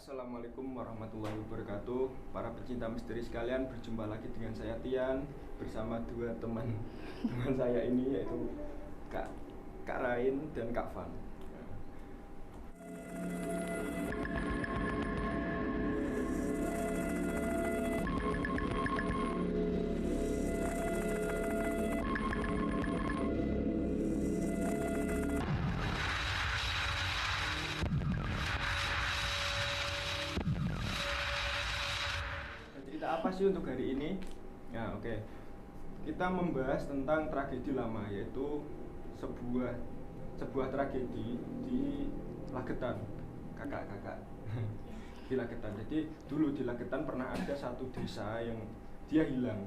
Assalamualaikum warahmatullahi wabarakatuh. Para pecinta misteri sekalian, berjumpa lagi dengan saya Tian bersama dua teman teman saya ini, yaitu Kak Kak Rain dan Kak Van. Cerita apa sih untuk hari ini? Nah, oke. Kita membahas tentang tragedi lama, yaitu sebuah sebuah tragedi di Lagetan, kakak-kakak. Di Lagetan. Jadi dulu di Lagetan pernah ada satu desa yang dia hilang.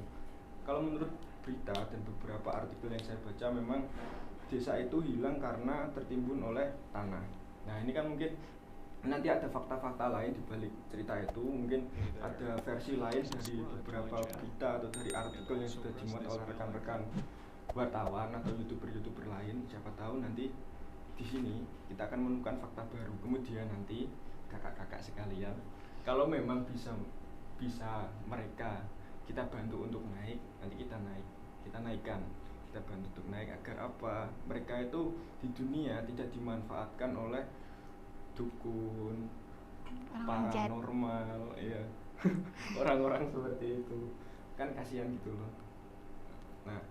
Kalau menurut berita dan beberapa artikel yang saya baca, memang desa itu hilang karena tertimbun oleh tanah. Nah, ini kan mungkin nanti ada fakta-fakta lain di balik cerita itu, mungkin ada versi lain dari beberapa berita atau dari artikel yang sudah dimuat oleh rekan-rekan wartawan atau youtuber lain. Siapa tahu nanti di sini kita akan menemukan fakta baru. Kemudian nanti kakak-kakak sekalian, kalau memang bisa mereka kita bantu untuk naik, nanti kita naikkan, kita bantu untuk naik agar apa? Mereka itu di dunia tidak dimanfaatkan oleh dukun, paranormal, ya. Orang-orang seperti itu kan kasihan gitu loh. Nah,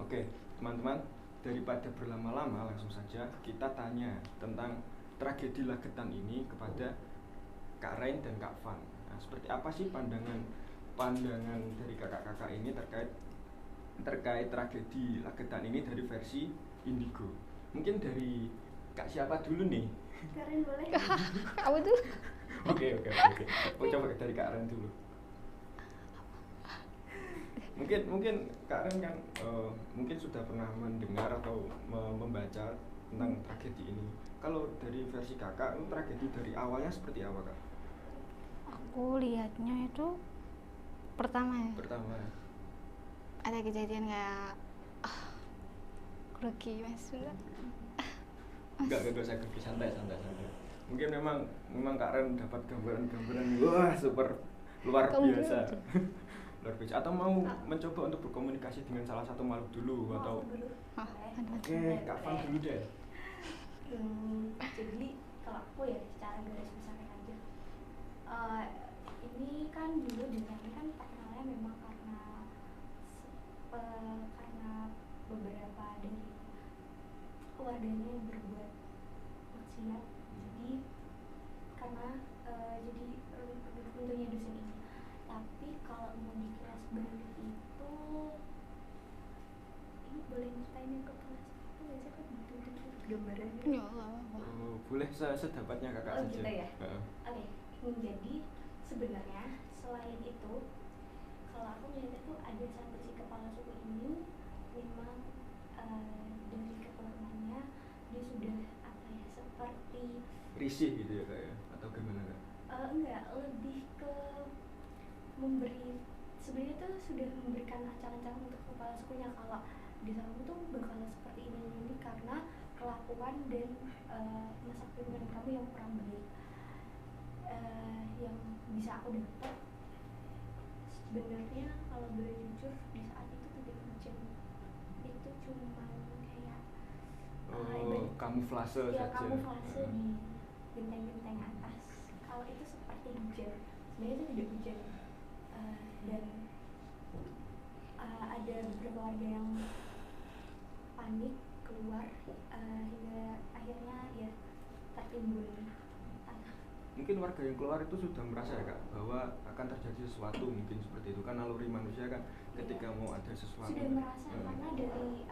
oke, teman-teman, daripada berlama-lama, langsung saja kita tanya tentang tragedi Lagetan ini kepada Kak Rain dan Kak Van. Nah, seperti apa sih pandangan dari kakak-kakak ini terkait tragedi Lagetan ini dari versi Indigo? Mungkin dari Kak siapa dulu nih? Karen boleh? Apa tuh? Oke. Coba dari Kak Ren dulu. Mungkin Kak Ren kan mungkin sudah pernah mendengar atau membaca tentang tragedi ini. Kalau dari versi kakak, itu tragedi dari awalnya seperti apa, Kak? Aku lihatnya itu pertama ada kejadian kayak grogi mas. Enggak usah grogi, santai. Mungkin memang Kak Ren dapat gambaran wah super luar biasa. Luar biasa. Atau mau mencoba untuk berkomunikasi dengan salah satu makhluk dulu atau Oke, Kak Van dulu deh. Jadi kalau aku ya secara garis besarnya aja, ini kan dulu desanya kan terkenalnya memang karena beberapa dari keluarganya yang berbuat maksiat. Jadi karena jadi tentunya dosen ini. Tapi kalau mau dikilas balik itu, ini boleh nyeritain ke kelas itu nggak sih, kan betul gambarannya? Ya Allah. Boleh sedapatnya kakak saja. Gitu ya. Oke. Jadi sebenarnya selain itu, kalau aku melihat itu ada satu si kepala suku ini memang dari keturunannya dia sudah apa ya, seperti risih gitu ya, Kak, ya? Atau gimana, Kak? Enggak, lebih ke memberi, sebenarnya tuh sudah memberikan ancang-ancang untuk kepala sukunya kalau di sana tuh bakal seperti ini karena kelakuan dan masa kepemimpinan kamu yang kurang baik. Yang bisa aku dapat sebenarnya, kalau boleh jujur, di saat itu tidak hujan, itu cuma kayak kamuflase ya, saja. kamuflase di benteng-benteng atas. Kalau itu seperti hujan, sebenarnya itu tidak hujan. Dan ada beberapa warga yang panik keluar, hingga akhirnya ya tertimbun tanah. Mungkin warga yang keluar itu sudah merasa ya, Kak, bahwa akan terjadi sesuatu, mungkin seperti itu kan naluri manusia kan, ketika mau ada sesuatu sudah merasa karena dari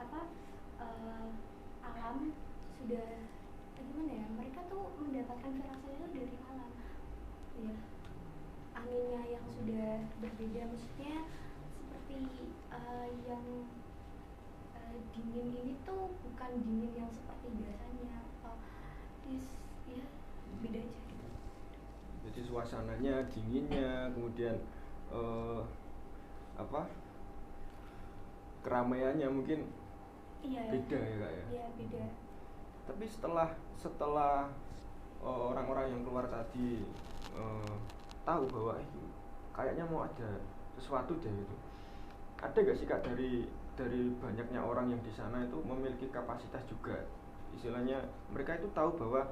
alam sudah gimana ya, mereka tuh mendapatkan firasat itu dari alam ya, anginnya yang sudah berbeda, maksudnya seperti yang dingin ini tuh bukan dingin yang seperti biasanya, atau ya beda aja gitu. Jadi suasananya, dinginnya, kemudian keramaiannya mungkin beda ya, Kak, ya? Iya, beda. Tapi setelah orang-orang yang keluar tadi tahu bahwa kayaknya mau ada sesuatu deh gitu. Ada gak sih Kak dari banyaknya orang yang di sana itu memiliki kapasitas juga, istilahnya mereka itu tahu bahwa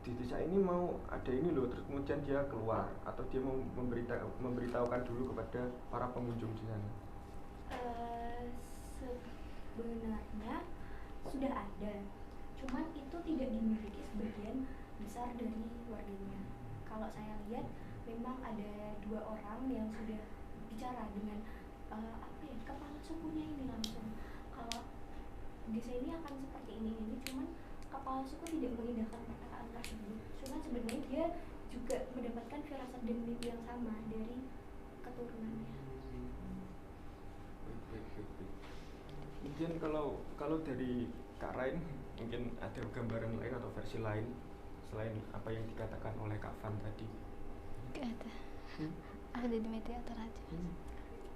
di desa ini mau ada ini loh, terus kemudian dia keluar atau dia mau memberitahukan dulu kepada para pengunjung di sana? Sebenarnya sudah ada, cuman itu tidak dimiliki sebagian besar dari warganya. Kalau saya lihat memang ada 2 orang yang sudah bicara dengan kepala sukunya ini langsung, kalau desa ini akan seperti ini, cuman kepala suku tidak mengindahkan perkataan tersebut. Cuman sebenarnya dia juga mendapatkan firasat dan mimpi yang sama dari keturunannya. Mungkin kalau dari Kak Rain mungkin ada gambaran lain atau versi lain selain apa yang dikatakan oleh Kak Van tadi? Gak ada. Ada di mediator aja.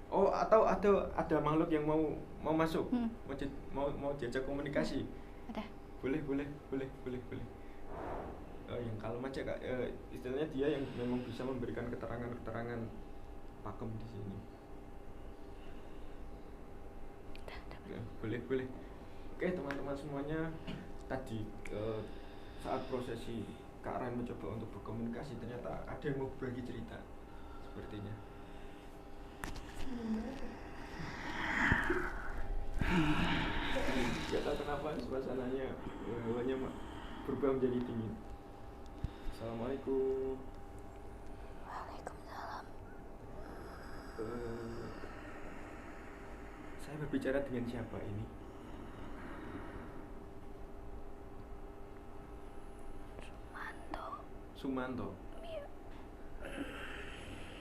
Oh, atau ada makhluk yang mau masuk, mau diajak komunikasi? Ada. Boleh. Yang kalem aja Kak, istilahnya dia yang memang bisa memberikan keterangan pakem di sini. Ya, boleh. Oke teman-teman semuanya, tadi saat prosesi Kak Ran mencoba untuk berkomunikasi, ternyata ada yang mau berbagi cerita sepertinya. Gak tahu kenapa suasananya hawanya berubah menjadi dingin. Assalamualaikum. Waalaikumsalam. Saya berbicara dengan siapa ini? Sumanto. Iya.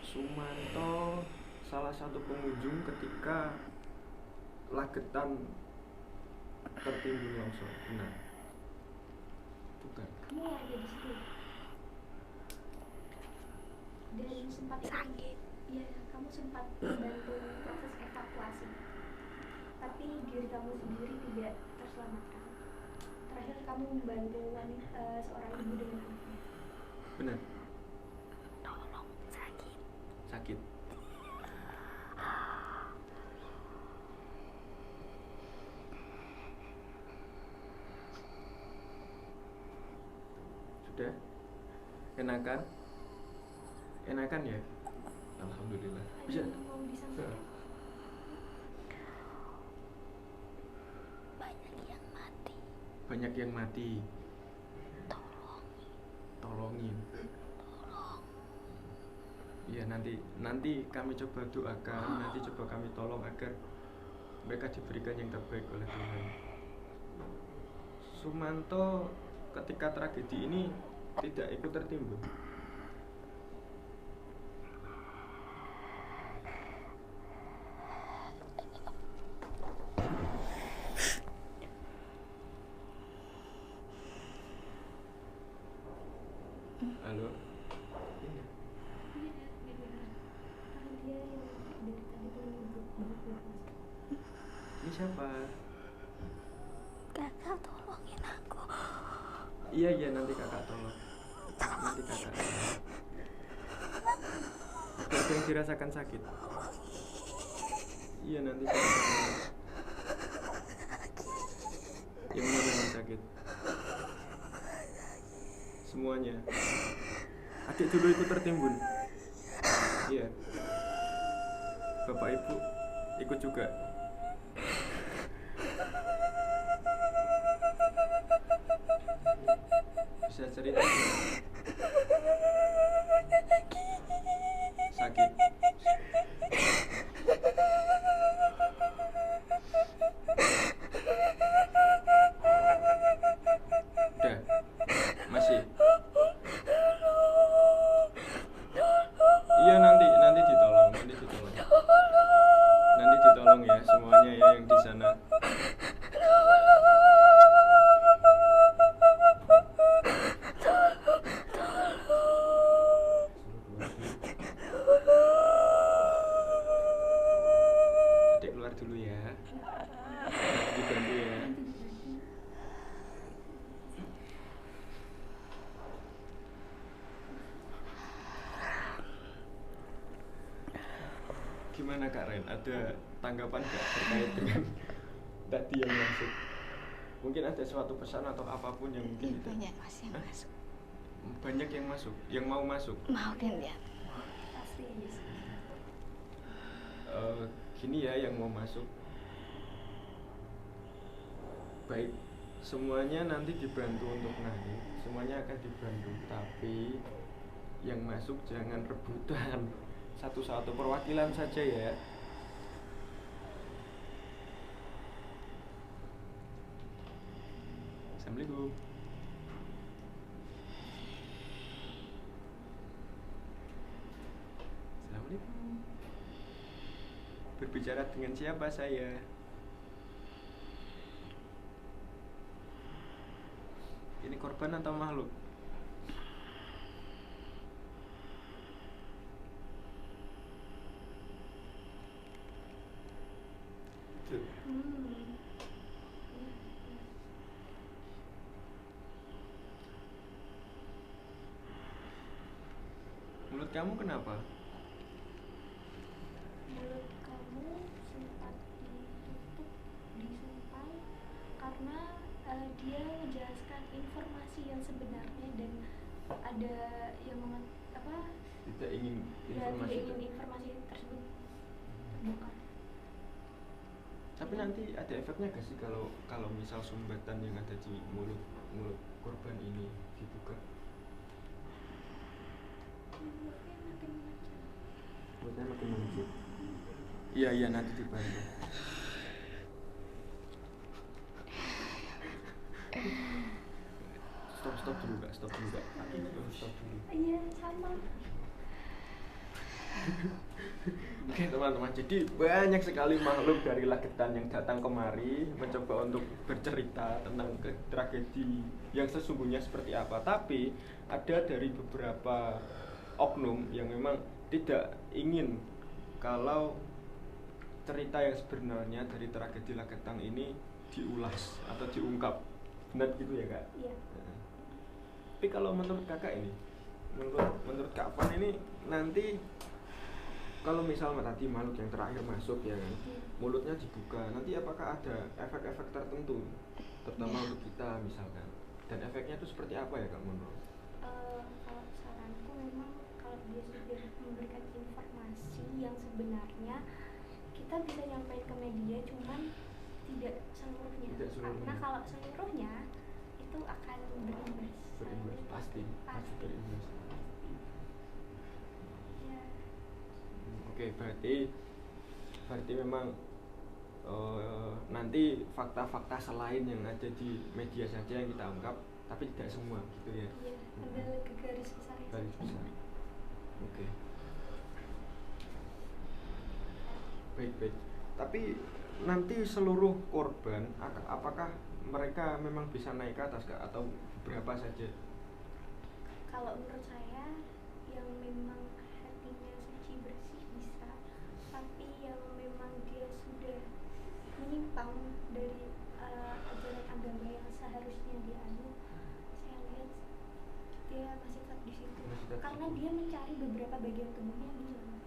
Sumanto salah satu pengunjung ketika Lagetan tertimbun longsor, benar? Bukan. Kamu warga di situ dan sempat sakit. Ya, kamu sempat membantu proses evakuasi, tapi diri kamu sendiri tidak terselamatkan. Terakhir kamu membantu seorang ibu dengan anaknya. Benar. Tolong, Sakit. Sudah? Enakan ya? Alhamdulillah. Bisa? Ada yang mau disampaikan? Banyak yang mati. Tolongin. Ya nanti kami coba doakan, nanti coba kami tolong agar mereka diberikan yang terbaik oleh Tuhan. Sumanto ketika tragedi ini tidak ikut tertimbun. Halo. Iya, benar. Karena dia yang dari tadi tuh ngebut banget. Ini siapa? Kakak tolongin aku. Iya nanti kakak tolong. Nanti kakak. Ada yang dirasakan sakit? Iya nanti kakak tolong. Yang mana yang sakit? Semuanya. Adik dulu ikut tertimbun. Iya. Bapak ibu ikut juga. Bisa cerita? Sakit. Udah. Masih. Iya nanti ditolong. Nanti ditolong ya semuanya ya yang di sana. Adik keluar dulu ya. Dibantu ya. Gimana Kak Ren? Ada tanggapan nggak terkait dengan tadi yang masuk? Mungkin ada suatu pesan atau apapun yang mungkin Iya, itu. banyak mas yang masuk. Banyak yang masuk, yang mau masuk. Mau kan dia? Pasti aja sih. Gini ya yang mau masuk. Baik, semuanya nanti dibantu untuk naik, semuanya akan dibantu. Tapi yang masuk jangan rebutan. Satu-satu perwakilan saja ya. Assalamualaikum. Assalamualaikum. Berbicara dengan siapa saya? Ini korban atau makhluk? Tuh. Mulut kamu kenapa? Mulut kamu sempat ditutup, disumpal karena dia menjelaskan informasi yang sebenarnya dan ada yang Tidak ingin ya, informasi tidak itu. ingin informasi tersebut terbuka. Tapi nanti ada efeknya gak sih kalau misal sumbatan yang ada di mulut korban ini dibuka? Mulutnya makin macam. Mulutnya makin mengecil. Iya nanti dibantu. Stop dulu kak, stop dulu. Iya sama. Oke teman-teman, jadi banyak sekali makhluk dari Lagetan yang datang kemari mencoba untuk bercerita tentang tragedi yang sesungguhnya seperti apa. Tapi ada dari beberapa oknum yang memang tidak ingin kalau cerita yang sebenarnya dari tragedi Lagetan ini diulas atau diungkap. Benar gitu ya kak? Iya. Tapi kalau menurut kakak ini, menurut Kak Van ini nanti kalau misalnya tadi makhluk yang terakhir masuk ya kan, mulutnya dibuka, nanti apakah ada efek-efek tertentu, terutama untuk kita misalkan, dan efeknya itu seperti apa ya Kak menurut? Kalau saranku memang kalau dia sudah memberikan informasi yang sebenarnya kita bisa nyampein ke media, cuman tidak seluruhnya. Tidak seluruhnya. Karena kalau seluruhnya itu akan berimbas. Pasti berimbas. Ya. Oke, berarti memang nanti fakta-fakta selain yang ada di media saja yang kita ungkap, tapi tidak semua gitu ya. Iya, ambil ke garis besar. Garis besar. Oke. Baik. Tapi nanti seluruh korban apakah mereka memang bisa naik ke atas Kak atau berapa saja? Kalau menurut saya yang memang hatinya suci bersih bisa, tapi yang memang dia sudah menyimpang dari ajaran agama yang seharusnya dia anut, saya lihat dia masih tetap di situ. Karena dia mencari beberapa bagian tubuhnya gimana.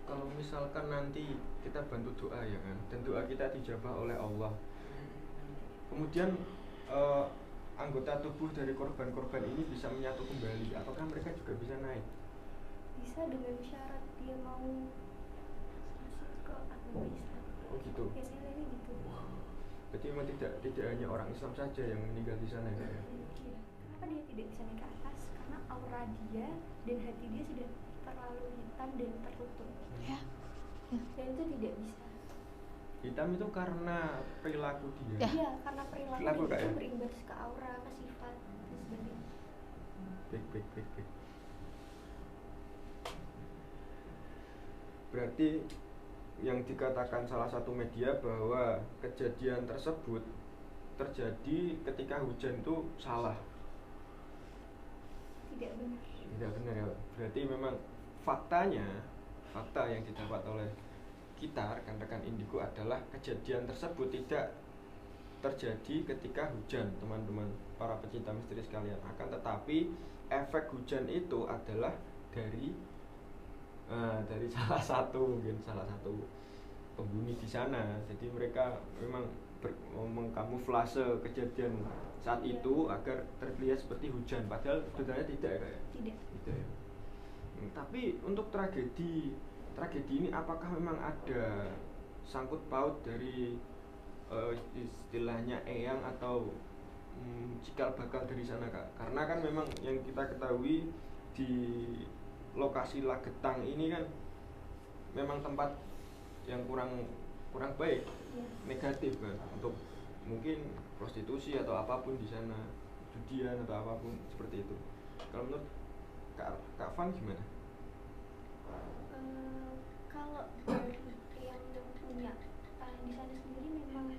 Kalau misalkan nanti kita bantu doa ya kan, dan doa kita dijabah oleh Allah, kemudian anggota tubuh dari korban-korban ini bisa menyatu kembali, apakah mereka juga bisa naik? Bisa dengan syarat dia mau masuk ke agama Islam. Oh gitu. Biasanya ini gitu. Berarti memang tidak hanya orang Islam saja yang meninggal di sana ya? Iya. Kenapa dia tidak bisa naik ke atas? Karena aura dia dan hati dia sudah terlalu hitam dan tertutup. Ya. Dan itu tidak bisa. Hitam itu karena perilaku dia. Ya. Iya, karena perilaku Perilaku, dia Kak, itu ya? berimbas ke aura, ke sifat dan sebagainya. Baik. Berarti yang dikatakan salah satu media bahwa kejadian tersebut terjadi ketika hujan itu salah. Tidak benar. Tidak benar ya. Berarti memang fakta yang didapat oleh kita rekan-rekan Indigo adalah kejadian tersebut tidak terjadi ketika hujan, teman-teman para pecinta misteri sekalian. Akan tetapi efek hujan itu adalah dari dari salah satu penghuni di sana. Jadi mereka memang mengkamuflase kejadian saat Iya. itu agar terlihat seperti hujan, padahal sebenarnya tidak ya, Kak ya? Tidak. Tidak ya. Tapi untuk tragedi ini apakah memang ada sangkut paut dari istilahnya eyang atau cikal bakal dari sana, Kak? Karena kan memang yang kita ketahui di lokasi Lagetang ini kan memang tempat yang kurang baik, Iya. negatif kan, untuk mungkin prostitusi atau apapun di sana, judian atau apapun seperti itu. Kalau menurut Kak Van gimana? Kalau dari yang punya di sana sendiri memang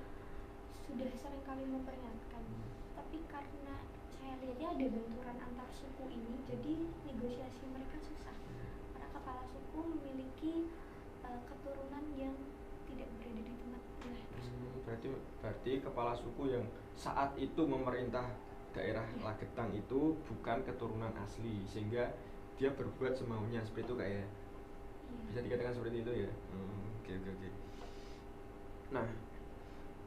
sudah sering kali memperingatkan, tapi karena saya lihatnya ada benturan antar suku ini, jadi negosiasi mereka susah karena kepala suku memiliki keturunan yang tidak berada di tempat wilayah tersebut. Berarti kepala suku yang saat itu memerintah daerah Lagetang itu bukan keturunan asli, sehingga dia berbuat semaunya seperti itu, kayak bisa dikatakan seperti itu ya. Oke. Nah,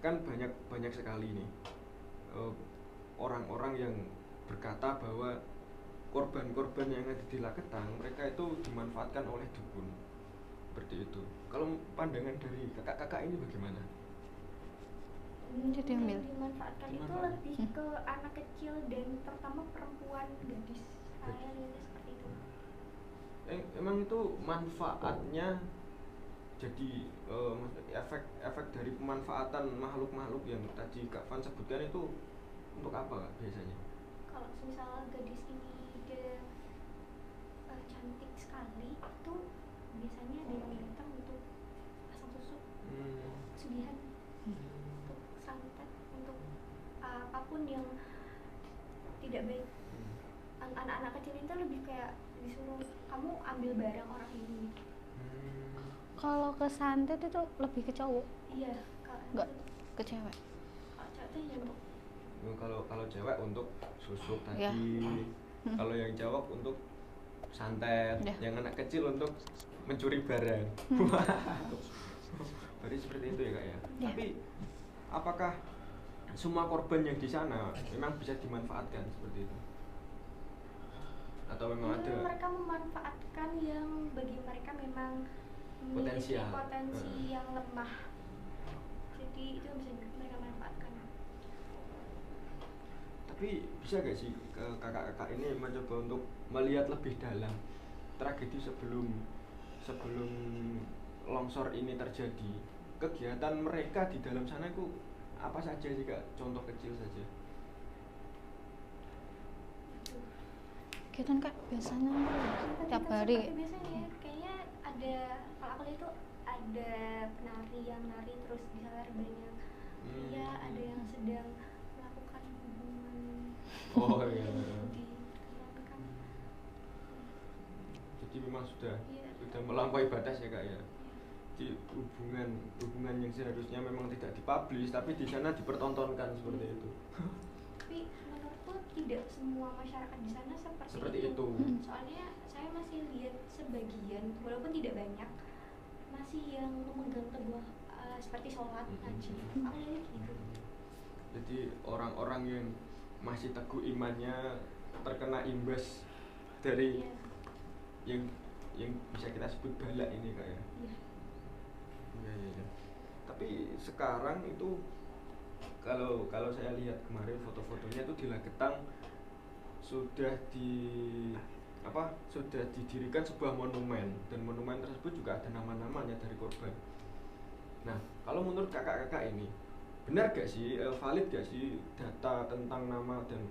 kan banyak sekali nih orang-orang yang berkata bahwa korban-korban yang ada di Lagetang mereka itu dimanfaatkan oleh dukun, seperti itu. Kalau pandangan dari kakak-kakak ini bagaimana? Jadi ambil. Dimanfaatkan itu lebih ke anak kecil dan terutama perempuan, gadis. Saya lihatnya seperti itu. Emang itu manfaatnya jadi efek dari pemanfaatan makhluk-makhluk yang tadi Kak Van sebutkan itu untuk apa, Kak, biasanya? Kalau misalnya gadis ini dia cantik sekali, itu biasanya ada yang datang untuk pasang tusuk, sugihan, untuk santet, untuk apapun yang tidak baik. Anak-anak kecil itu lebih kayak disuruh kamu ambil barang orang ini. Kalau ke santet itu lebih ke cowok? Iya, Enggak, ke cewek. Kalau cowok itu untuk Kalau cewek untuk susuk tadi, Ya. Kalau yang cowok untuk santet, Ya. yang anak kecil untuk mencuri barang. Berarti seperti itu ya, Kak ya. Ya. Tapi apakah semua korban yang di sana memang bisa dimanfaatkan seperti itu? Atau memang ada mereka memanfaatkan yang bagi mereka memang memiliki Potensial. potensi yang lemah, jadi itu bisa mereka manfaatkan. Tapi bisa gak sih kakak-kakak ini mencoba untuk melihat lebih dalam tragedi sebelum longsor ini terjadi? Kegiatan mereka di dalam sana itu apa saja sih, Kak? Contoh kecil saja. Gitu Kak, biasanya tiap hari. Seperti biasanya kayaknya ada, kalau aku lihat itu ada penari yang menari terus di sana banyak pria, ada yang sedang melakukan hubungan. Oh iya. Dikenalkan. Jadi memang sudah Iya. melampaui batas ya, Kak ya. Jadi hubungan yang seharusnya memang tidak dipublish tapi di sana dipertontonkan seperti itu. Tapi menurutku tidak semua masyarakat di sana seperti itu. Soalnya saya masih lihat sebagian, walaupun tidak banyak, masih yang memegang teguh seperti sholat, haji. Aku lihat gitu. Jadi orang-orang yang masih teguh imannya terkena imbas dari yang bisa kita sebut bala ini, Kak ya. Iya. Tapi sekarang itu kalau saya lihat kemarin foto-fotonya itu di Lagetang sudah didirikan sebuah monumen, dan monumen tersebut juga ada nama-namanya dari korban. Nah, kalau menurut kakak-kakak ini benar gak sih, valid gak sih data tentang nama dan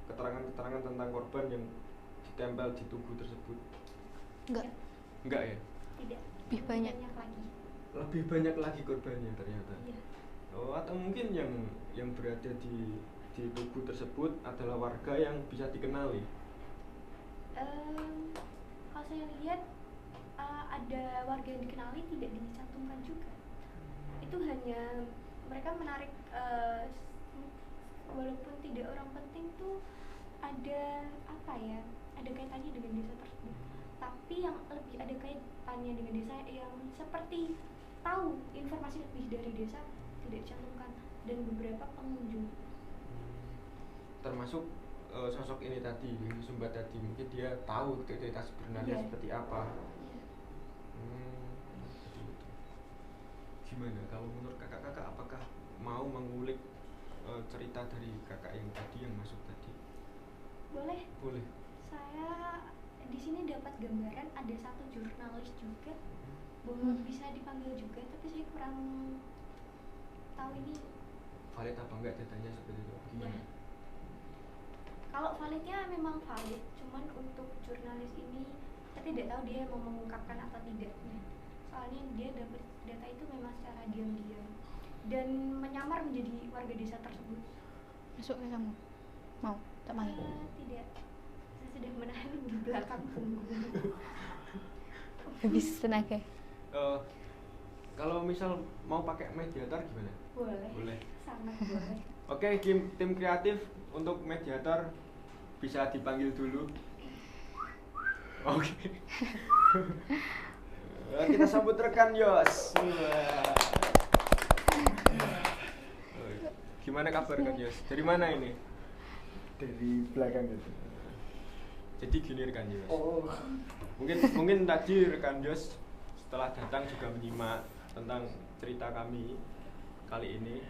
keterangan-keterangan tentang korban yang ditempel di tubuh tersebut? Enggak ya? Tidak. Lebih banyak lagi. Lebih banyak lagi korbannya ternyata. Iya. Oh, atau mungkin yang berada di tubuh tersebut adalah warga yang bisa dikenali. Kalau saya lihat ada warga yang dikenali tidak dicantumkan juga. Itu hanya mereka menarik walaupun tidak orang penting tuh ada apa ya? Ada kaitannya dengan desa tersebut. tapi yang lebih ada kaitannya dengan desa yang seperti tahu informasi lebih dari desa tidak dicantumkan, dan beberapa pengunjung. Termasuk sosok ini tadi, Sumba tadi, mungkin dia tahu cerita sebenarnya Iya. seperti apa. Iya. Betul. Gimana kalau menurut kakak-kakak, apakah mau mengulik cerita dari kakak yang tadi yang masuk tadi? Boleh. Boleh. Saya di sini dapat gambaran ada satu jurnalis juga, bahwa bisa dipanggil juga, tapi saya kurang tahu ini Valid apa enggak datanya seperti itu? Gimana? ya. Kalau validnya memang valid, cuman untuk jurnalis ini saya tidak tahu dia mau mengungkapkan atau tidaknya. Soalnya dia dapat data itu memang secara diam-diam dan menyamar menjadi warga desa tersebut. Masuk ke kamu. Mau? Tak panggil. Tidak. Saya sudah menahan di belakang punggung. Habis tenaga. Kalau misal mau pakai mediator gimana? Boleh. Sangat boleh. Oke, tim kreatif untuk mediator bisa dipanggil dulu. Oke. Kita sambut rekan Yos. Gimana kabar kan Yos? Dari mana ini? Dari belakang gitu. Jadi gini rekan Yos. Oh. Mungkin tadi rekan Yos setelah datang juga menyimak tentang cerita kami kali ini.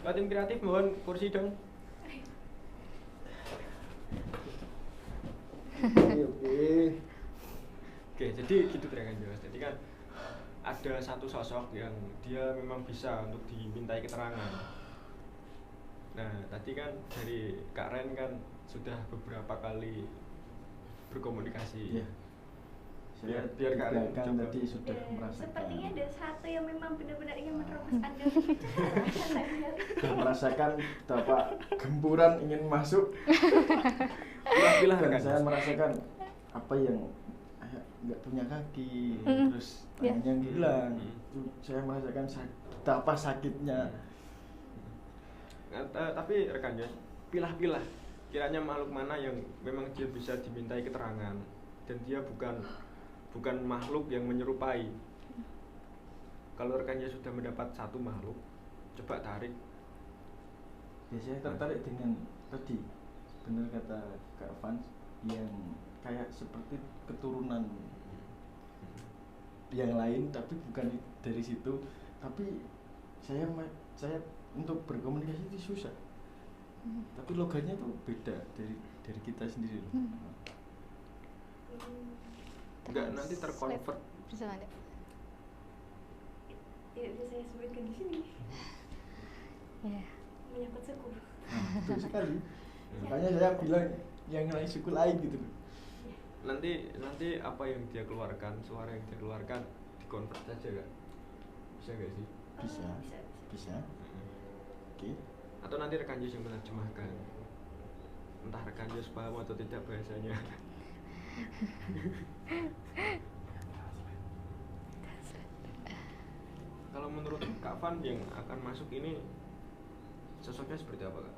Pak tim kreatif mohon kursi dong. Oke, jadi gitu rekan Yos. Jadi kan ada satu sosok yang dia memang bisa untuk dimintai keterangan. Nah, tadi kan dari Kak Ren kan sudah beberapa kali berkomunikasi. Iya. Saya Biar Kak Ren belakang coba. tadi sudah Dan merasakan. sepertinya ada satu yang memang benar-benar ingin menerobos Anda berbicara. Saya lihat. Sudah merasakan betapa gempuran ingin masuk. Pilah-pilah Dan rekan saya Yos. merasakan apa yang nggak punya kaki, terus Iya. tangannya hilang. Hmm. Itu saya merasakan betapa sakitnya. Tapi rekan Yos, pilah-pilah kiranya makhluk mana yang memang dia bisa dimintai keterangan dan dia bukan makhluk yang menyerupai. Kalau rekan Yos sudah mendapat satu makhluk, coba tarik. Saya tertarik dengan tadi, benar kata Kak Fans, yang kayak seperti keturunan yang lain, tapi bukan dari situ. Tapi saya untuk berkomunikasi itu susah. Tapi logatnya tuh beda dari kita sendiri loh. Enggak, nanti terkonvert. Bisa nggak? Tidak bisa saya sebutkan di sini. Iya. Menyangkut suku. Nah, betul sekali. Makanya saya bilang yang lain suku lain gitu loh. Nanti apa yang dia keluarkan, suara yang dia keluarkan dikonvert saja kan? Bisa nggak sih? Bisa. Bisa. Bisa. Oke. Atau nanti rekan Yos yang menerjemahkan, entah rekan Yos paham atau tidak bahasanya. Kalau menurut Kak Van yang akan masuk ini sosoknya seperti apa Kak?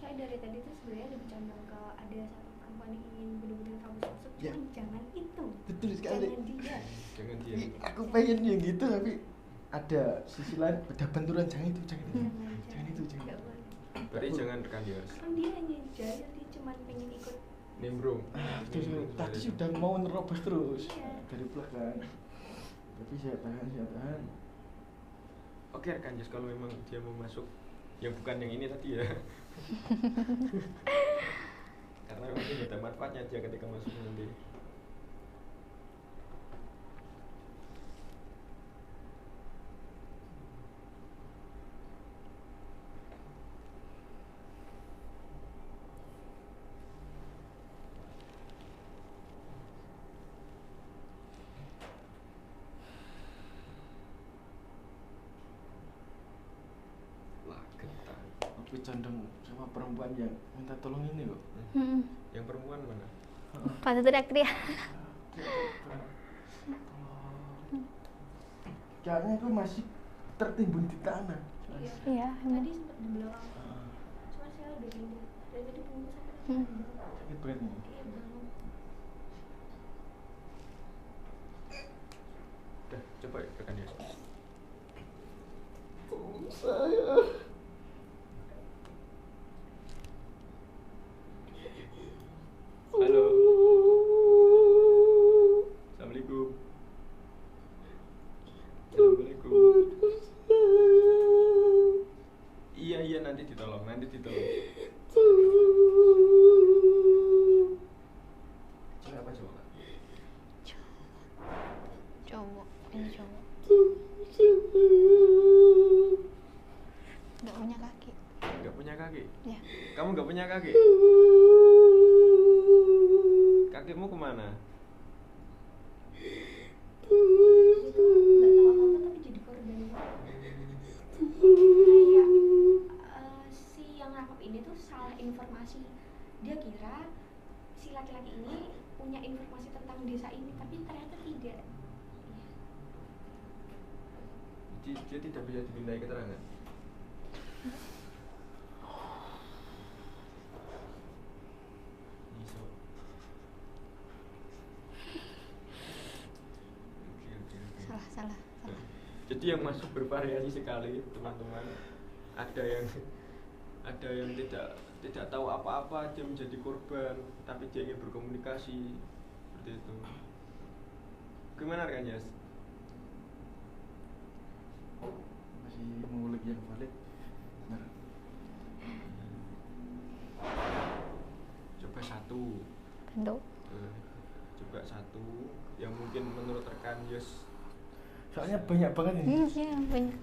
Saya dari tadi tuh sebenarnya lebih condong ke ada satu perempuan yang ingin benar-benar kamu masuk, Ya. cuman jangan itu. Betul sekali. Jangan dia. Jangan dia. Aku pengen yang gitu, tapi ada sisi lain, ada benturan, jangan itu, jangan itu. Jangan itu, jangan. Nggak boleh. Berarti jangan rekan Yos. Kan dia hanya jahil, dia cuman pengen ikut. Nimbrung. Tadi sudah mau nerobos terus Iya. dari belakang. Tapi saya tahan. Oke rekan Yos, kalau memang dia mau masuk yang bukan yang ini tadi ya. Karena memang tidak ada manfaatnya dia ketika masuk nanti. Lah getah. Aku condong sama perempuan yang minta tolong ini kok. Yang perempuan mana? Pada teriak-teriak. Kayaknya itu masih tertimbun di tanah. Iya. Iya, Tadi sempat di belakang. Cuma saya udah pindah. Dari tadi punggung saya. Hmm. Sakit banget nih. Iya banget. ditolong, nanti ditolong. Cewek apa cowok? Kak? Cowok, ini cowok. Nggak punya kaki. Nggak punya kaki? Ya. Kamu nggak punya kaki? Kakimu kemana? Dia tuh nggak tahu apa-apa tapi jadi korban. Kayak si yang nangkep ini tuh salah informasi. Dia kira si laki-laki ini punya informasi tentang desa ini, tapi ternyata tidak. Dia tidak bisa dimintai keterangan. Iso. Oke. Salah. Jadi yang masuk bervariasi sekali, teman-teman. Ada yang tidak tahu apa-apa, dia menjadi korban, tapi dia ingin berkomunikasi seperti itu. Gimana kan, Yas? Masih mengulik yang valid. Benar. Coba satu. Bentuk. Coba satu yang mungkin menurut rekan Yos Soalnya banyak banget ini. Iya, banyak.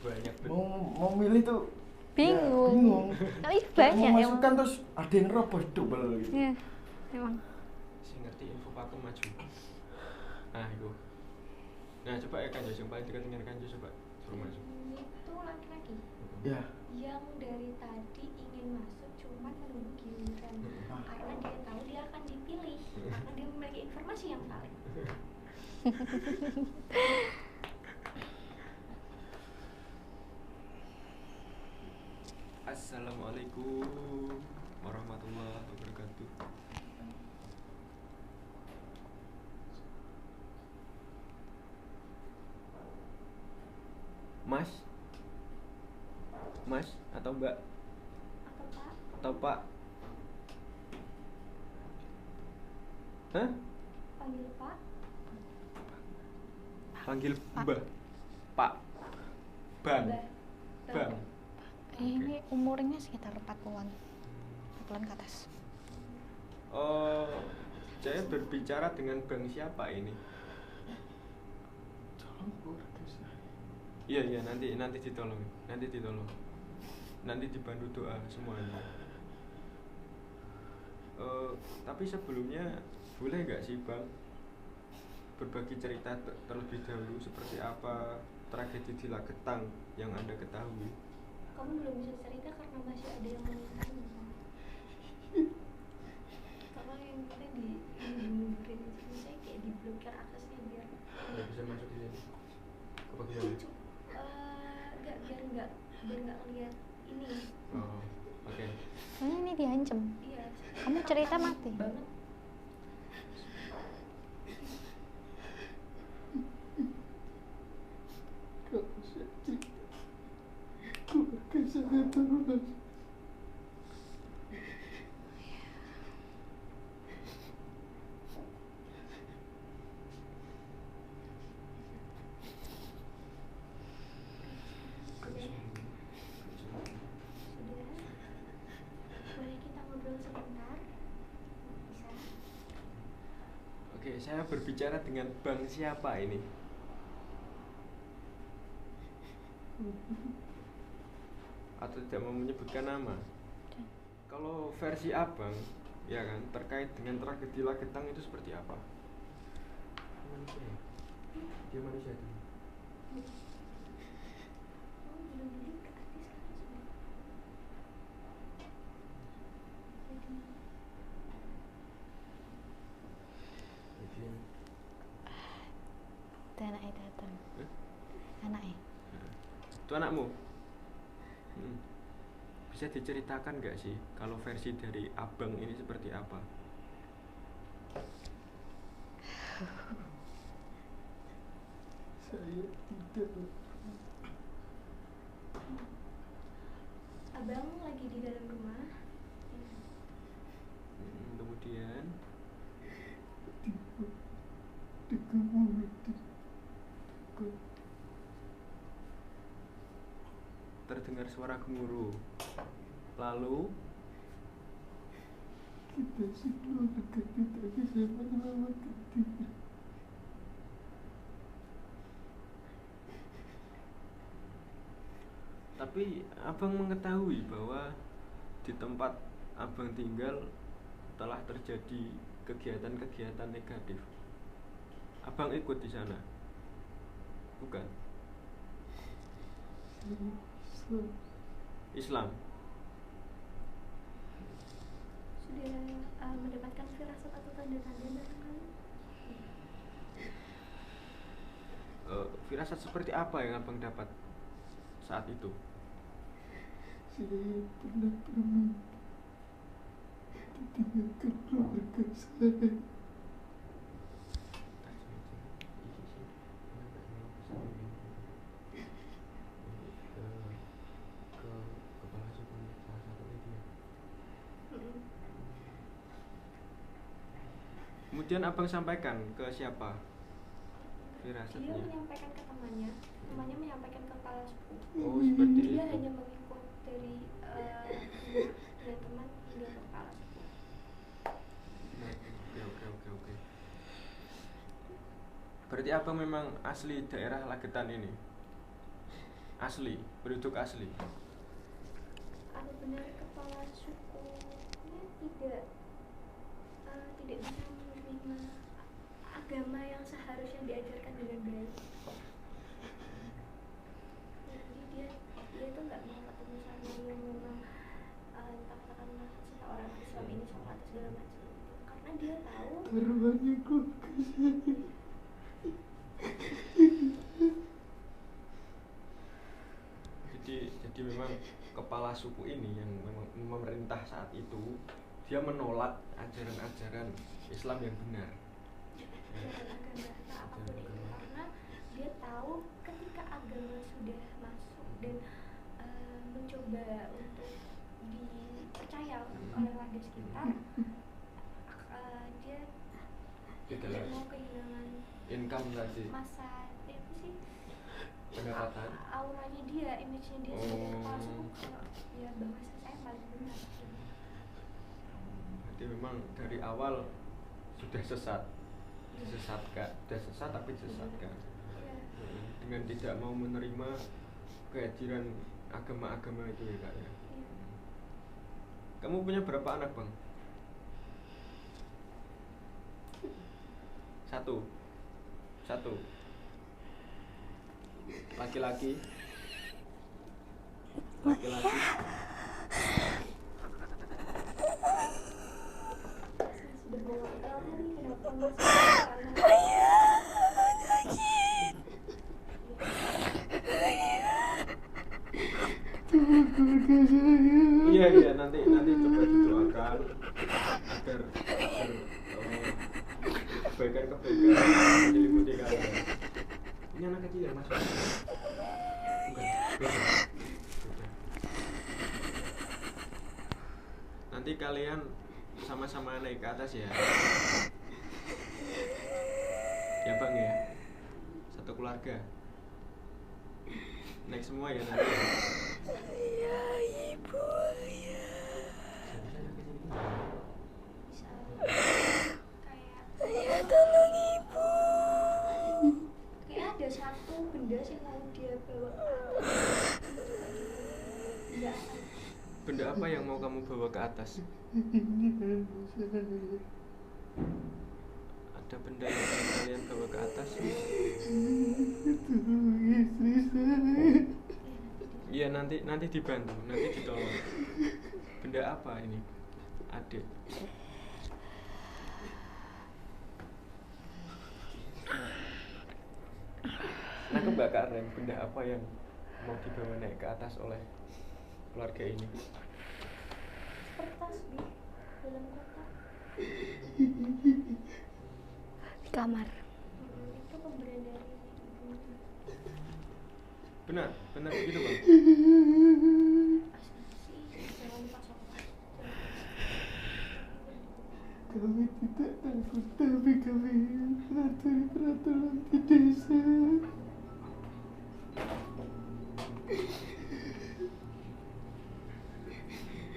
banyak Mau milih tuh Bingung. ya, bingung. Kali banyak mau emang. masukkan terus ada yang robos double gitu. Iya, emang. sih ngerti info pakem maju. Nah, itu. Nah, coba ya kan Yos yang paling dekat dengan kan Yos, coba suruh maju. Itu laki-laki Ya. yang dari tadi ingin masuk cuman menunggu giliran karena dia tahu dia akan dipilih karena dia memiliki informasi yang valid. Assalamualaikum warahmatullahi wabarakatuh. Mas atau Mbak Atau Pak, atau Pak? Hah? panggil Pak. Panggil Pak. Mbak. Pak. Bang. Mbak. Bang. Ini umurnya sekitar 40-an. 40-an ke atas. Oh, saya berbicara dengan Bang siapa ini? Tolong keluarga saya. Iya, nanti ditolong. Nanti dibantu doa semuanya. Tapi sebelumnya boleh nggak sih Bang berbagi cerita terlebih dahulu seperti apa tragedi di Lagetang yang Anda ketahui? Kamu belum bisa cerita karena masih ada yang mengintai. Kalau yang kita dimundurin itu saya kayak diblokir aksesnya biar Nggak bisa masuk di sini. Kebagian. biar nggak lihat ini. Oh, oke. Soalnya ini diancam. Iya. Kamu cerita mati. Banget. Kalau saya cerita keluarga saya terus. Sudah. Boleh kita ngobrol sebentar? Bisa. Oke, saya berbicara dengan Bang siapa ini? Atau tidak mau menyebutkan nama? Kalau versi Abang, ya kan, terkait dengan tragedi Lagetang itu seperti apa? Manusia ya? Dia manusia itu. Oh, belum dulu berarti sekarang sudah. Jadi Jadi, Itu anaknya datang. eh? Anaknya. Itu anakmu? Bisa diceritakan nggak sih kalau versi dari Abang ini seperti apa? Saya tidak. abang lagi di dalam rumah. Kemudian terdengar mendengar suara gemuruh. Lalu kita sekeluarga tidak bisa menyelamatkan diri. tapi abang mengetahui bahwa di tempat abang tinggal telah terjadi kegiatan-kegiatan negatif. Abang ikut di sana? Bukan. Islam. Sudah mendapatkan firasat atau tanda-tanda barangkali? Firasat seperti apa yang abang dapat saat itu? Saya pernah bermimpi ditinggalkan keluarga saya. Kemudian abang sampaikan ke siapa Dia firasatnya? menyampaikan ke temannya menyampaikan ke kepala suku. Oh, seperti Dia itu. hanya mengikut dari dan teman hingga ke kepala suku. Oke. Berarti abang memang asli daerah Lagetan ini? Asli, penduduk asli? Apa benar kepala sukunya tidak bisa menerima agama yang seharusnya diajarkan dengan baik? Jadi dia itu nggak mau ketemu sama yang memang katakanlah seorang Islam ini sholat atau segala macam gitu. Karena dia tahu Taruhannya keluarga saya. Jadi memang kepala suku ini yang memang memerintah saat itu, dia menolak ajaran-ajaran Islam yang benar. ajaran agama atau apapun itu, karena dia tahu ketika agama sudah masuk dan mencoba untuk dipercaya oleh warga sekitar, dia tidak mau kehilangan Income tadi, masa itu sih pendapatan. auranya dia, image-nya dia sebagai kepala suku, kalau ya bahasa saya paling benar. Berarti memang dari awal sudah sesat, disesatkan, sudah sesat tapi disesatkan. Ya. Dengan tidak mau menerima kehadiran agama-agama itu ya kak ya. Kamu punya berapa anak bang? Satu. Laki-laki. Sudah mengontrol nih kenapa masih Iya nanti coba didoakan agar kebaikan menyelimuti kalian. Ini anak kecil yang masuk. Bukan. Beda. Nanti kalian sama-sama naik ke atas ya. Ya bang ya. Satu keluarga. Naik semua ya nanti. Ya ibu ya. Ya tolong ibu. kayak ada satu benda sih mau dia bawa. Enggak. Benda apa yang mau kamu bawa ke atas? Ada benda yang ingin kalian bawa ke atas? Iya nanti dibantu, nanti ditolong. Benda apa ini, adik? Nah kebakaran, benda apa yang mau dibawa naik ke atas oleh keluarga ini? Kertas di dalam kotak. Di kamar. Itu pemberian dari ibunya. Benar begitu bang? Asuransi jangan lupa sholat. Kami tidak takut, tapi kami mematuhi peraturan di desa.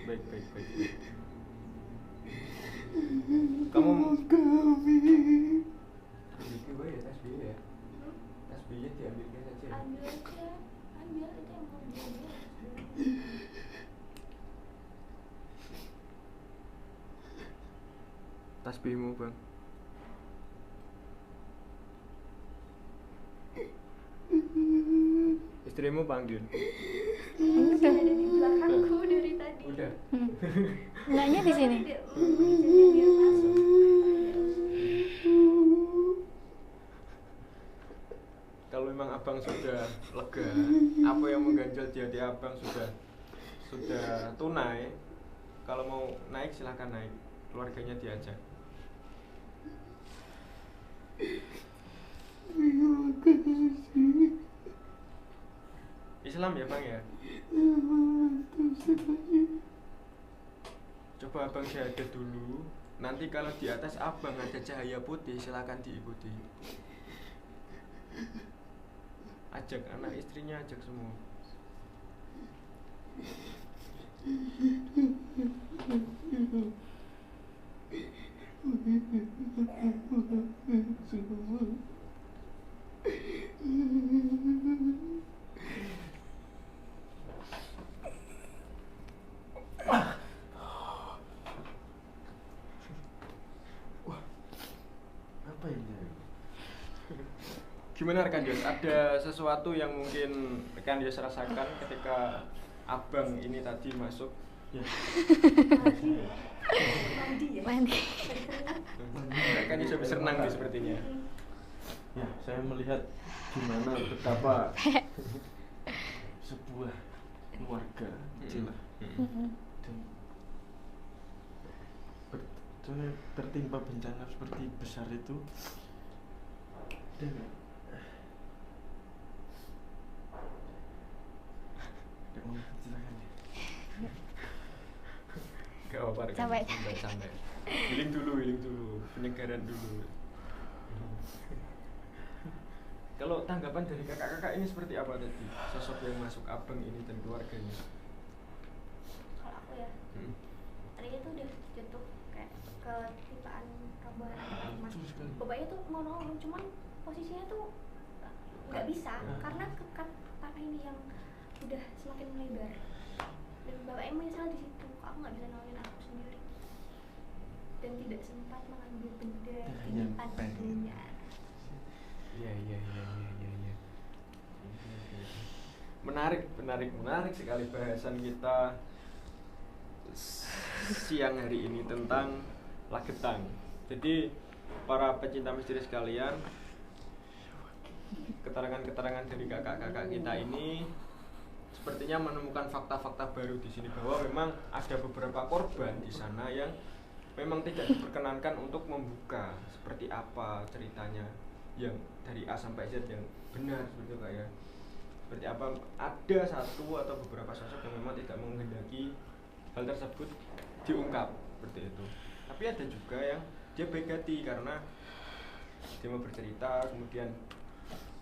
baik. Kamu ini gue ya tasbih ya. Tasbihnya diambilkan saja. Ambil aja itu yang mau diambil. Tasbihmu, Bang. Istrimu panggil. Sudah ada di belakangku dari tadi. Udah. Enggaknya di sini. Tidak mengizinkan dia masuk. Kalau memang abang sudah lega, apa yang mengganjal di hati abang sudah tunai. Kalau mau naik silahkan naik, keluarganya diajak. Islam ya bang ya. Coba abang syahadat dulu. Nanti kalau di atas abang ada cahaya putih, silahkan diikuti. Ajak anak istrinya, ajak semua. Apa ini? Gimana rekan Dias? Ada sesuatu yang mungkin rekan Dias rasakan ketika abang ini tadi masuk? Ya. Mandi ya. Mandi. Rekan Dias habis renang nih sepertinya. Ya, saya melihat gimana betapa sebuah keluarga kecil lah dan tertimpa bencana seperti besar itu dan tidak mau menceritakan ya. Gak apa-apa rekan. Sampai. Santai. Healing dulu, penyegaran dulu. Kalau tanggapan dari kakak-kakak ini seperti apa tadi? Sosok yang masuk abang ini dan keluarganya. Kalau aku ya, tadinya tuh udah jatuh kayak ketipaan rombongan mas. Betul sekali. Bapaknya tuh mau nolong, cuman posisinya tuh nggak bisa karena tanah ini yang udah semakin melebar. Dan bapaknya menyesal di situ, aku nggak bisa nolongin aku sendiri. Dan tidak sempat mengambil benda yang titipan pengen. ibunya. Iya. Menarik sekali bahasan kita siang hari ini tentang Lagetang. Jadi para pecinta misteri sekalian, keterangan-keterangan dari kakak-kakak kita ini sepertinya menemukan fakta-fakta baru di sini bahwa memang ada beberapa korban di sana yang memang tidak diperkenankan untuk membuka seperti apa ceritanya yang dari A sampai Z yang benar seperti itu Kak ya. Seperti apa ada satu atau beberapa sosok yang memang tidak menghendaki hal tersebut diungkap seperti itu. Tapi ada juga yang dia baik hati karena dia mau bercerita kemudian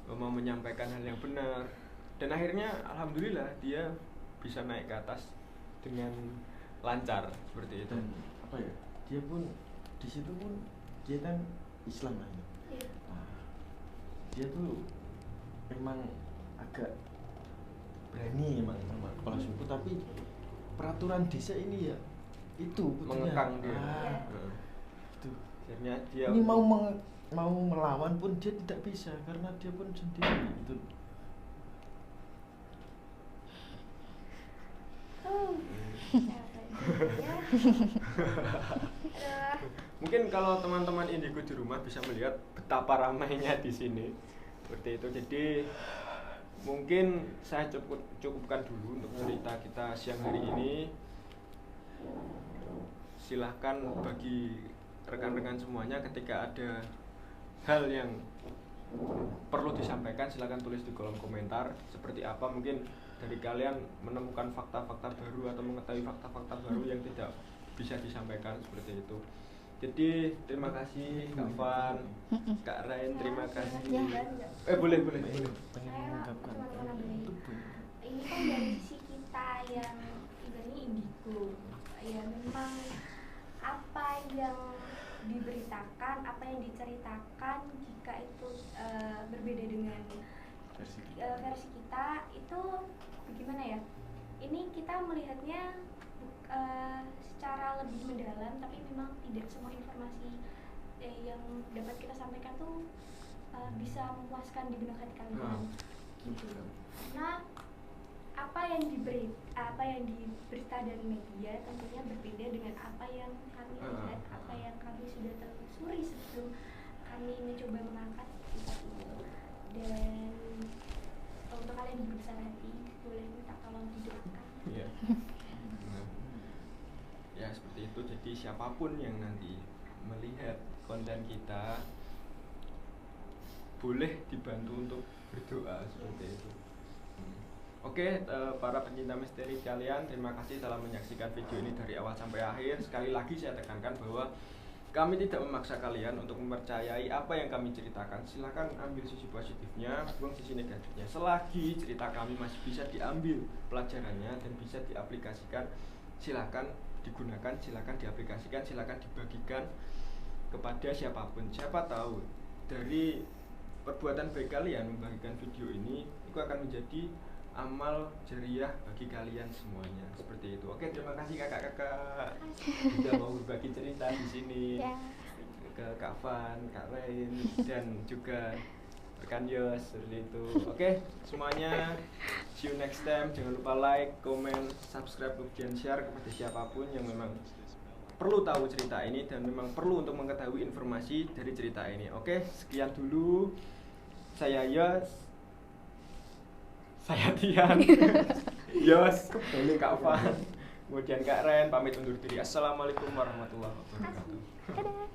mau menyampaikan hal yang benar dan akhirnya alhamdulillah dia bisa naik ke atas dengan lancar seperti itu. Dan apa ya, dia pun di situ pun dia kan Islam lah ya. Iya. Nah, dia tuh memang agak berani emang sama kepala suku, tapi peraturan desa ini ya itu Mengekang dia. itu Akhirnya dia ini mau melawan pun dia tidak bisa karena dia pun sendiri itu. Mungkin kalau teman-teman indigo di rumah bisa melihat betapa ramainya di sini seperti itu. Jadi mungkin saya cukupkan dulu untuk cerita kita siang hari ini. Silahkan bagi rekan-rekan semuanya ketika ada hal yang perlu disampaikan silahkan tulis di kolom komentar. Seperti apa mungkin dari kalian menemukan fakta-fakta baru atau mengetahui fakta-fakta baru yang tidak bisa disampaikan seperti itu. Jadi terima kasih Kak Van, Kak Rain, terima kasih. Boleh. Pengen Saya mengungkapkan cuma nambahin. itu Ini kan dari sisi kita yang ibaratnya indigo. yang diberitakan, apa yang diceritakan, jika itu berbeda dengan versi kita, itu bagaimana ya? Ini kita melihatnya secara lebih mendalam, tapi memang tidak semua informasi yang dapat kita sampaikan tuh bisa memuaskan di benak hati kalian. Gitu. Karena apa yang diberita dari media tentunya berbeda dengan apa yang kami lihat, apa yang kami sudah telusuri sebelum kami mencoba mengangkat kisah ini. Dan untuk kalian yang berbesar hati, boleh minta tolong didoakan. Iya. Ya seperti itu. Jadi siapapun yang nanti melihat konten kita boleh dibantu untuk berdoa seperti itu. Oke, para pencinta misteri kalian, terima kasih telah menyaksikan video ini dari awal sampai akhir. Sekali lagi saya tekankan bahwa kami tidak memaksa kalian untuk mempercayai apa yang kami ceritakan. Silahkan ambil sisi positifnya, buang sisi negatifnya. Selagi cerita kami masih bisa diambil pelajarannya dan bisa diaplikasikan, silahkan digunakan, silahkan diaplikasikan, silahkan dibagikan kepada siapapun. Siapa tahu dari perbuatan baik kalian membagikan video ini, itu akan menjadi amal jariah bagi kalian semuanya. Seperti itu. Oke, terima kasih kakak-kakak sudah mau berbagi cerita di sini. Ke Kak Van, Kak Rain, dan juga rekan Yos, seperti itu. Oke, semuanya see you next time. Jangan lupa like, comment, subscribe, dan share kepada siapapun yang memang perlu tahu cerita ini dan memang perlu untuk mengetahui informasi dari cerita ini. Oke, sekian dulu. Saya Yos. Saya Tian, Yos, Kak Van, kemudian Kak Ren, pamit undur diri. Assalamualaikum warahmatullahi wabarakatuh. Dadah.